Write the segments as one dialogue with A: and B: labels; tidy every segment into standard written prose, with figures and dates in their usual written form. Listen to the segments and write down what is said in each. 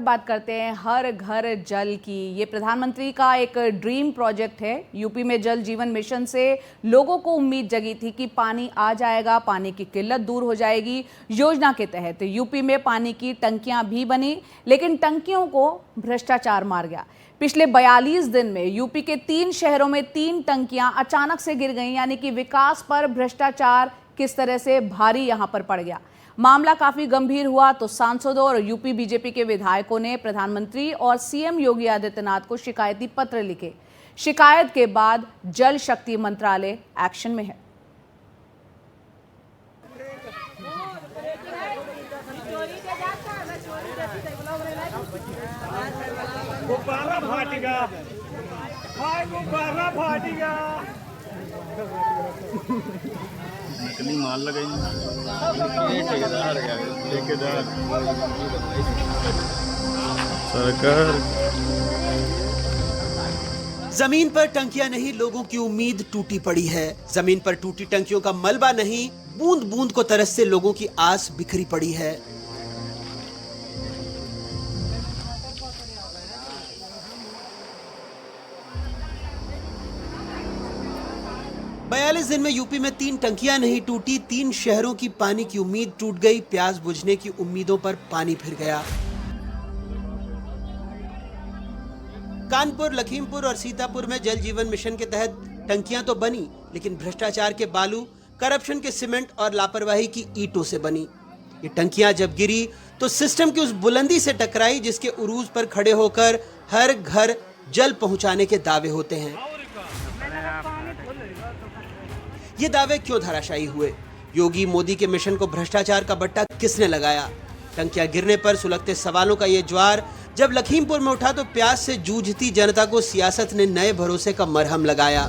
A: बात करते हैं हर घर जल की। ये प्रधानमंत्री का एक ड्रीम प्रोजेक्ट है। यूपी में जल जीवन मिशन से लोगों को उम्मीद जगी थी कि पानी आ जाएगा, पानी की किल्लत दूर हो जाएगी। योजना के तहत यूपी में पानी की टंकियां भी बनी, लेकिन टंकियों को भ्रष्टाचार मार गया। पिछले 42 दिन में यूपी के 3 शहरों में 3 टंकियां अचानक से गिर गईं, यानी कि विकास पर भ्रष्टाचार किस तरह से भारी यहां पर पड़ गया। मामला काफी गंभीर हुआ तो सांसदों और यूपी बीजेपी के विधायकों ने प्रधानमंत्री और सीएम योगी आदित्यनाथ को शिकायती पत्र लिखे। शिकायत के बाद जल शक्ति मंत्रालय एक्शन में है।
B: गुब्बारा फाटेगा, गुब्बारा फाटेगा।
C: नकली माल लगाई ठेकेदार सरकार।
D: जमीन पर टंकियां नहीं, लोगों की उम्मीद टूटी पड़ी है। जमीन पर टूटी टंकियों का मलबा नहीं, बूंद बूंद को तरस से लोगों की आस बिखरी पड़ी है। बयालीस दिन में यूपी में 3 टंकियां नहीं टूटी, 3 शहरों की पानी की उम्मीद टूट गई। प्यास बुझने की उम्मीदों पर पानी फिर गया। कानपुर, लखीमपुर और सीतापुर में जल जीवन मिशन के तहत टंकियां तो बनी, लेकिन भ्रष्टाचार के बालू, करप्शन के सीमेंट और लापरवाही की ईंटों से बनी। ये टंकियां जब गिरी तो सिस्टम की उस बुलंदी से टकराई जिसके उरूज पर खड़े होकर हर घर जल पहुंचाने के दावे होते हैं। ये दावे क्यों धराशायी हुए? योगी मोदी के मिशन को भ्रष्टाचार का बट्टा किसने लगाया? टंकियां गिरने पर सुलगते सवालों का ये ज्वार जब लखीमपुर में उठा तो प्यास से जूझती जनता को सियासत ने नए भरोसे का मरहम लगाया।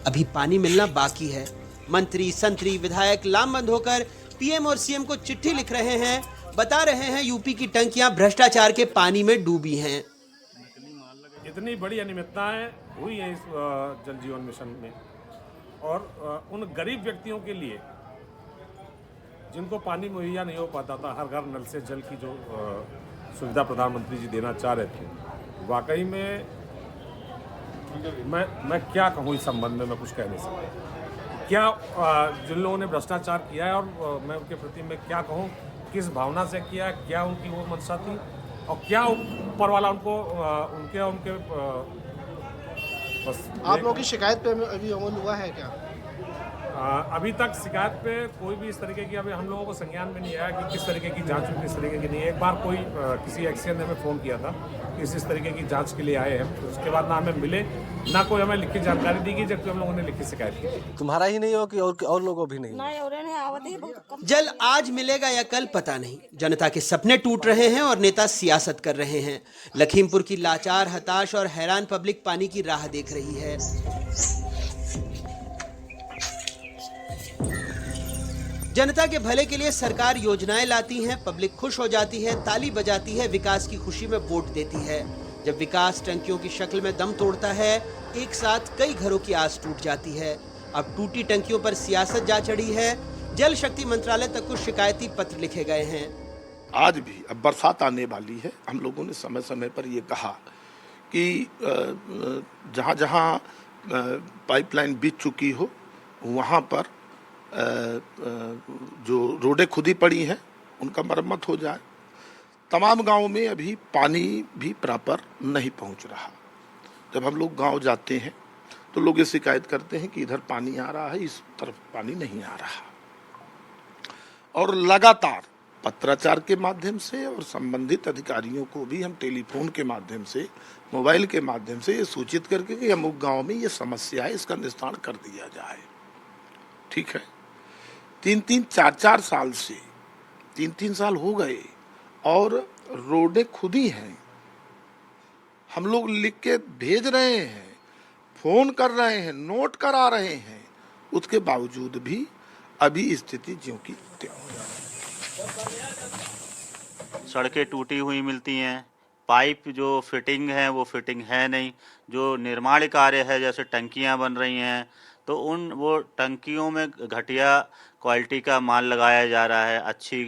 D: अभी पानी मिलना बाकी है। मंत्री, संतरी, विधायक लामबंद होकर पीएम और सीएम को चिट्ठी लिख रहे हैं, बता रहे हैं यूपी की टंकियां भ्रष्टाचार के पानी में डूबी हैं।
B: इतनी बड़ी अनियमितताएं हुई है इस जल जीवन मिशन में, और उन गरीब व्यक्तियों के लिए जिनको पानी मुहैया नहीं हो पाता था, हर घर नल से जल की जो सुविधा प्रधानमंत्री जी देना चाह रहे थे, वाकई में मैं क्या कहूँ इस संबंध में, मैं कुछ कह नहीं सकता। क्या जिन लोगों ने भ्रष्टाचार किया है और मैं उनके प्रति मैं क्या कहूँ, किस भावना से किया, क्या उनकी वो मंशा थी और क्या ऊपर वाला उनको उनके बस।
E: आप लोगों की शिकायत पे अभी अमल हुआ है क्या?
B: अभी तक शिकायत पे कोई भी इस तरीके की अभी हम लोगों को संज्ञान में नहीं आया कि किस तरीके की जांच हुई, किस तरीके की नहीं। एक बार कोई किसी एक्शन ने हमें फ़ोन किया था कि इस तरीके की जांच के लिए आए हैं, तो उसके बाद ना हमें मिले, ना कोई हमें लिखित जानकारी दी गई, जबकि हम लोगों ने लिखित शिकायत की।
F: तुम्हारा ही नहीं हो कि और लोगों भी नहीं?
D: जल आज मिलेगा या कल पता नहीं। जनता के सपने टूट रहे हैं और नेता सियासत कर रहे हैं। लखीमपुर की लाचार, हताश और हैरान पब्लिक पानी की राह देख रही है। जनता के भले के लिए सरकार योजनाएं लाती है, पब्लिक खुश हो जाती है, ताली बजाती है, विकास की खुशी में वोट देती है। जब विकास टंकियों की शक्ल में दम तोड़ता है, एक साथ कई घरों की आस टूट जाती है। अब टूटी टंकियों पर सियासत जा चढ़ी है। जल शक्ति मंत्रालय तक कुछ शिकायती पत्र लिखे गए हैं।
G: आज भी अब बरसात आने वाली है, हम लोगों ने समय समय पर ये कहा कि जहाँ जहाँ पाइपलाइन बीत चुकी हो वहाँ पर जो रोडें खुदी पड़ी हैं उनका मरम्मत हो जाए। तमाम गांवों में अभी पानी भी प्रॉपर नहीं पहुंच रहा। जब हम लोग गांव जाते हैं तो लोग ये शिकायत करते हैं कि इधर पानी आ रहा है, इस तरफ पानी नहीं आ रहा। और लगातार पत्राचार के माध्यम से और संबंधित अधिकारियों को भी हम टेलीफोन के माध्यम से, मोबाइल के माध्यम से ये सूचित करके कि अमुक गाँव में ये समस्या है, इसका निस्तारण कर दिया जाए। ठीक है, 3-3, 4-4 साल से 3-3 साल हो गए और रोडें खुदी हैं। हम लोग लिख के भेज रहे हैं, फोन कर रहे हैं, नोट करा रहे हैं, उसके बावजूद भी अभी स्थिति ज्यों की त्यों।
H: सड़कें टूटी हुई मिलती हैं, पाइप जो फिटिंग है वो फिटिंग है नहीं। जो निर्माण कार्य है, जैसे टंकियां बन रही हैं, तो वो टंकियों में घटिया क्वालिटी का माल लगाया जा रहा है, अच्छी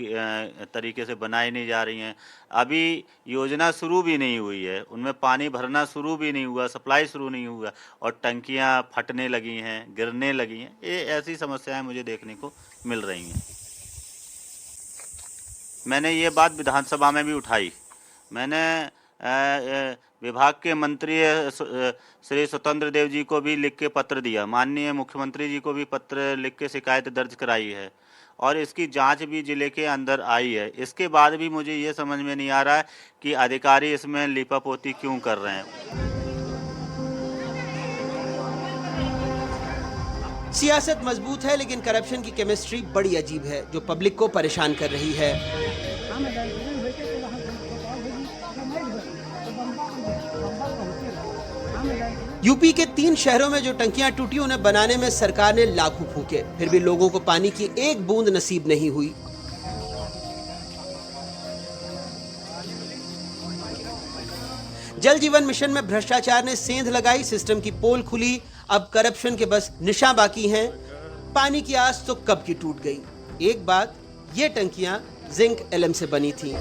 H: तरीके से बनाई नहीं जा रही हैं। अभी योजना शुरू भी नहीं हुई है, उनमें पानी भरना शुरू भी नहीं हुआ, सप्लाई शुरू नहीं हुआ और टंकियां फटने लगी हैं, गिरने लगी हैं। ये ऐसी समस्याएं मुझे देखने को मिल रही हैं। मैंने ये बात विधानसभा में भी उठाई। मैंने विभाग के मंत्री श्री स्वतंत्र देव जी को भी लिख के पत्र दिया, माननीय मुख्यमंत्री जी को भी पत्र लिख के शिकायत दर्ज कराई है और इसकी जांच भी जिले के अंदर आई है। इसके बाद भी मुझे ये समझ में नहीं आ रहा है कि अधिकारी इसमें लीपापोती क्यों कर रहे हैं।
D: सियासत मजबूत है लेकिन करप्शन की केमिस्ट्री बड़ी अजीब है जो पब्लिक को परेशान कर रही है। यूपी के 3 शहरों में जो टंकियां टूटी उन्हें बनाने में सरकार ने लाखों फूके, फिर भी लोगों को पानी की एक बूंद नसीब नहीं हुई। जल जीवन मिशन में भ्रष्टाचार ने सेंध लगाई, सिस्टम की पोल खुली, अब करप्शन के बस निशान बाकी हैं। पानी की आस तो कब की टूट गई। एक बात, ये टंकियां जिंक एलएम से बनी थी।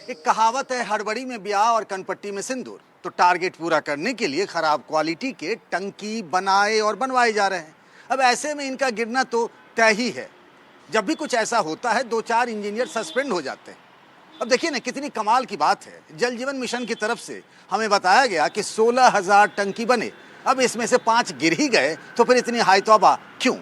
I: एक कहावत है, हड़बड़ी में ब्याह और कनपट्टी में सिंदूर। तो टारगेट पूरा करने के लिए खराब क्वालिटी के टंकी बनाए और बनवाए जा रहे हैं। अब ऐसे में इनका गिरना तो तय ही है। जब भी कुछ ऐसा होता है 2-4 इंजीनियर सस्पेंड हो जाते हैं। अब देखिए ना, कितनी कमाल की बात है। जल जीवन मिशन की तरफ से हमें बताया गया कि 16,000 टंकी बने, अब इसमें से 5 गिर ही गए, तो फिर इतनी हाई तौबा क्यों?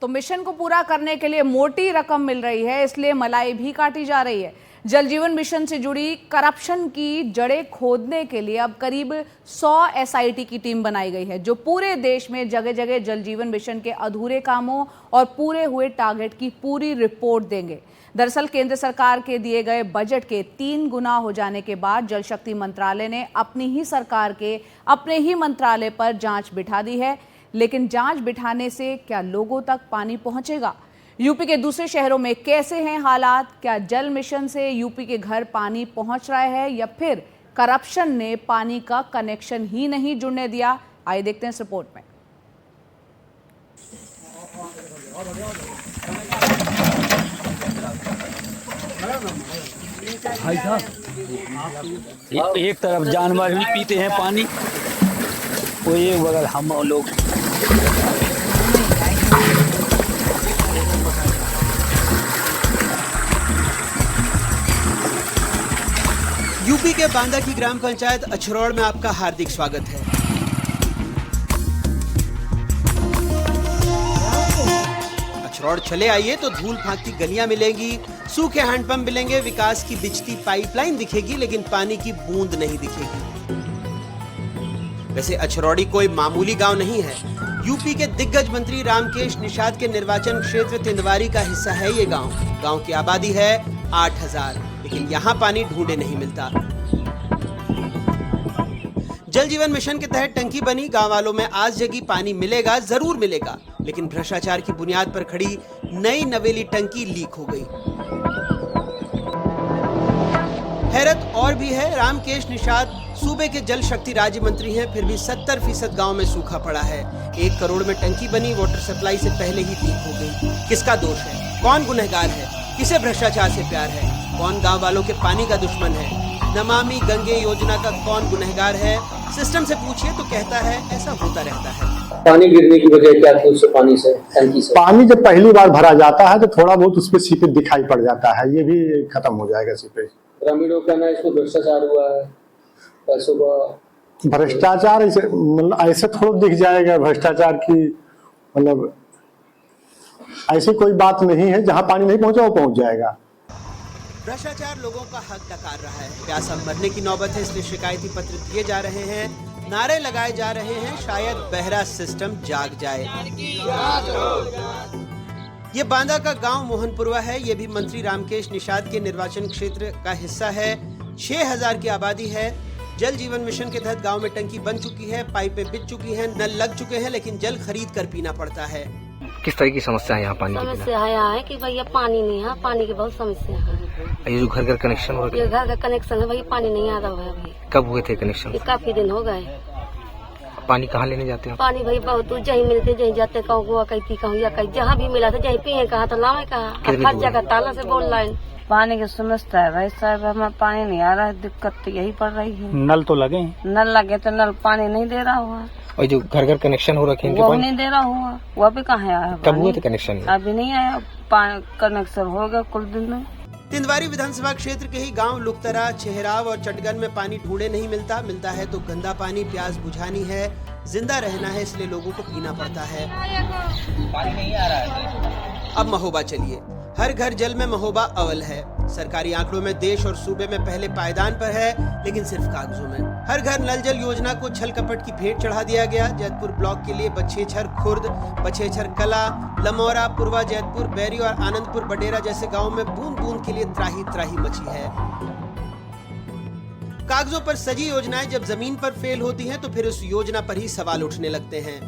A: तो मिशन को पूरा करने के लिए मोटी रकम मिल रही है, इसलिए मलाई भी काटी जा रही है। जल जीवन मिशन से जुड़ी करप्शन की जड़ें खोदने के लिए अब करीब 100 एसआईटी की टीम बनाई गई है, जो पूरे देश में जगह जगह जल जीवन मिशन के अधूरे कामों और पूरे हुए टारगेट की पूरी रिपोर्ट देंगे। दरअसल केंद्र सरकार के दिए गए बजट के 3 गुना हो जाने के बाद जल शक्ति मंत्रालय ने अपनी ही सरकार के अपने ही मंत्रालय पर जांच बिठा दी है। लेकिन जांच बिठाने से क्या लोगों तक पानी पहुंचेगा? यूपी के दूसरे शहरों में कैसे हैं हालात? क्या जल मिशन से यूपी के घर पानी पहुंच रहा है या फिर करप्शन ने पानी का कनेक्शन ही नहीं जुड़ने दिया? आइए देखते हैं इस रिपोर्ट में।
J: भाई साहब, एक तरफ जानवर भी पीते हैं पानी, वो एक बगल हम लोग।
D: यूपी के बांदा की ग्राम पंचायत अछरौड़ में आपका हार्दिक स्वागत है। अछरौड़ चले आइए तो धूल फांकती गलियां मिलेंगी, सूखे हैंडपंप मिलेंगे, विकास की बिजती पाइपलाइन दिखेगी, लेकिन पानी की बूंद नहीं दिखेगी। वैसे अछरौड़ी कोई मामूली गांव नहीं है। यूपी के दिग्गज मंत्री रामकेश निषाद के निर्वाचन क्षेत्र तिंदवारी का हिस्सा है ये गांव। गांव की आबादी है 8,000, लेकिन यहाँ पानी ढूंढे नहीं मिलता। जल जीवन मिशन के तहत टंकी बनी, गांव वालों में आस जगी पानी मिलेगा, जरूर मिलेगा, लेकिन भ्रष्टाचार की बुनियाद पर खड़ी नई नवेली टंकी लीक हो गई। हैरत और भी है, रामकेश निषाद सूबे के जल शक्ति राज्य मंत्री हैं, फिर भी 70% गांव में सूखा पड़ा है। 1 करोड़ में टंकी बनी, वाटर सप्लाई से पहले ही लीक हो गई। किसका दोष है? कौन गुनहगार है? किसे भ्रष्टाचार से प्यार है? कौन गांव वालों के पानी का दुश्मन है? नमामि गंगे योजना का कौन गुनहगार है? सिस्टम से पूछिए तो कहता है ऐसा होता रहता है।
K: पानी गिरने की वजह क्या थी? उससे पानी से टंकी से
L: पानी जब पहली बार भरा जाता है तो थोड़ा बहुत उसपे सीपेज दिखाई पड़ जाता है, ये भी खत्म हो जाएगा सीपेज।
K: ग्रामीणों का कहना है इसको भ्रष्टाचार हुआ है, पैसों का
L: भ्रष्टाचार ऐसे मतलब ऐसे थोड़ा दिख जाएगा। भ्रष्टाचार की मतलब ऐसी कोई बात नहीं है, जहाँ पानी नहीं पहुंचा वो पहुंच जाएगा।
D: भ्रष्टाचार लोगों का हक डकार रहा है। प्यासा मरने की नौबत है, इसलिए शिकायती पत्र दिए जा रहे हैं, नारे लगाए जा रहे हैं, शायद बहरा सिस्टम जाग जाए। ये बांदा का गांव मोहनपुरवा है, ये भी मंत्री रामकेश निषाद के निर्वाचन क्षेत्र का हिस्सा है। 6,000 की आबादी है। जल जीवन मिशन के तहत गांव में टंकी बन चुकी है, पाइपें बिछ चुकी हैं, नल लग चुके हैं, लेकिन जल खरीद कर पीना पड़ता है।
F: किस तरह की समस्या है यहाँ पानी की?
M: समस्या है कि भैया पानी नहीं है, पानी की बहुत समस्या है।
F: ये जो घर घर कनेक्शन हो
M: ये घर का कनेक्शन है भैया, पानी नहीं आ रहा है अभी।
F: कब हुए थे कनेक्शन?
M: ये काफी दिन हो गए।
F: पानी कहाँ लेने जाते हो?
M: पानी भाई बहुत दूर जहीं मिलते जहीं जाते, कहूँ गोवा कहती कहूँ या कहीं जहाँ भी मिला था जहीं पिए कहा तो लावे कहा, हर जगह ताला से बोल रहा है। पानी की समस्या है भाई साहब, हमें पानी नहीं आ रहा है, दिक्कत तो यही पड़ रही है।
J: नल तो लगे हैं?
M: नल लगे तो नल पानी नहीं दे रहा हुआ।
F: और जो घर घर कनेक्शन हो रखे हैं
M: वो नहीं दे रहा हुआ, वो भी कहाँ आया?
F: कब हुए थे कनेक्शन?
M: अभी नहीं आया, कनेक्शन हो गया कुछ दिन में।
D: तिंदवारी विधानसभा क्षेत्र के ही गांव लुकतरा, चेहराव और चटगन में पानी ढूंढे नहीं मिलता है तो गंदा पानी, प्यास बुझानी है, जिंदा रहना है, इसलिए लोगों को पीना पड़ता है।
F: पानी नहीं आ रहा है।
D: अब महोबा चलिए। हर घर जल में महोबा अव्वल है। सरकारी आंकड़ों में देश और सूबे में पहले पायदान पर है, लेकिन सिर्फ कागजों में। हर घर नल जल योजना को छल कपट की भेंट चढ़ा दिया गया। जैतपुर ब्लॉक के लिए बछेछर खुर्द, बछेछर कला, लमौरा, पूर्वा जैतपुर, बैरी और आनंदपुर बडेरा जैसे गाँव में बूंद बूंद के लिए त्राही त्राही मची है। कागजों पर सजी योजनाएं जब जमीन पर फेल होती हैं तो फिर उस योजना पर ही सवाल उठने लगते हैं।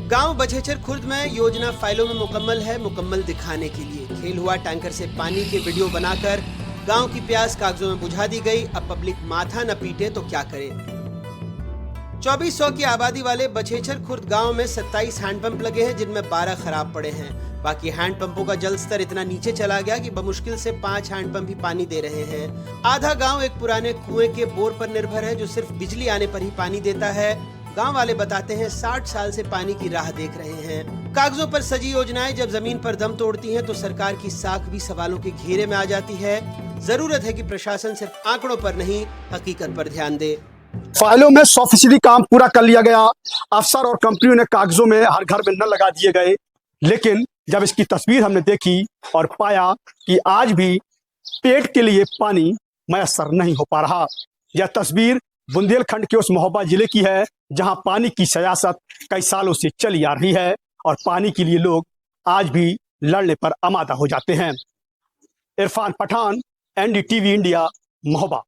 D: गांव बछेछर खुर्द में योजना फाइलों में मुकम्मल है, मुकम्मल दिखाने के लिए। खेल हुआ टैंकर से पानी के वीडियो बनाकर गांव की प्यास कागजों में बुझा दी गई। अब पब्लिक माथा न पीटे तो क्या करे। 2400 की आबादी वाले बछेछर खुर्द गांव में 27 हैंडपंप लगे हैं, जिनमें 12 खराब पड़े हैं। बाकी हैंडपंपों का जल स्तर इतना नीचे चला गया कि बमुश्किल से 5 हैंडपंप ही पानी दे रहे हैं। आधा गांव एक पुराने कुएं के बोर पर निर्भर है, जो सिर्फ बिजली आने पर ही पानी देता है। गांव वाले बताते हैं 60 साल से पानी की राह देख रहे हैं। कागजों पर सजी योजनाएं जब जमीन पर दम तोड़ती हैं तो सरकार की साख भी सवालों के घेरे में आ जाती है। जरूरत है कि प्रशासन सिर्फ आंकड़ों पर नहीं, हकीकत पर ध्यान दे।
N: फाइलों में 100% काम पूरा कर लिया गया। अफसर और कंपनियों ने कागजों में हर घर में नल लगा दिए गए, लेकिन जब इसकी तस्वीर हमने देखी और पाया कि आज भी पेट के लिए पानी मैसर नहीं हो पा रहा। यह तस्वीर बुंदेलखंड के उस महोबा जिले की है, जहां पानी की सियासत कई सालों से चली आ रही है और पानी के लिए लोग आज भी लड़ने पर आमादा हो जाते हैं। Irfan Pathan, NDTV India, Mahoba.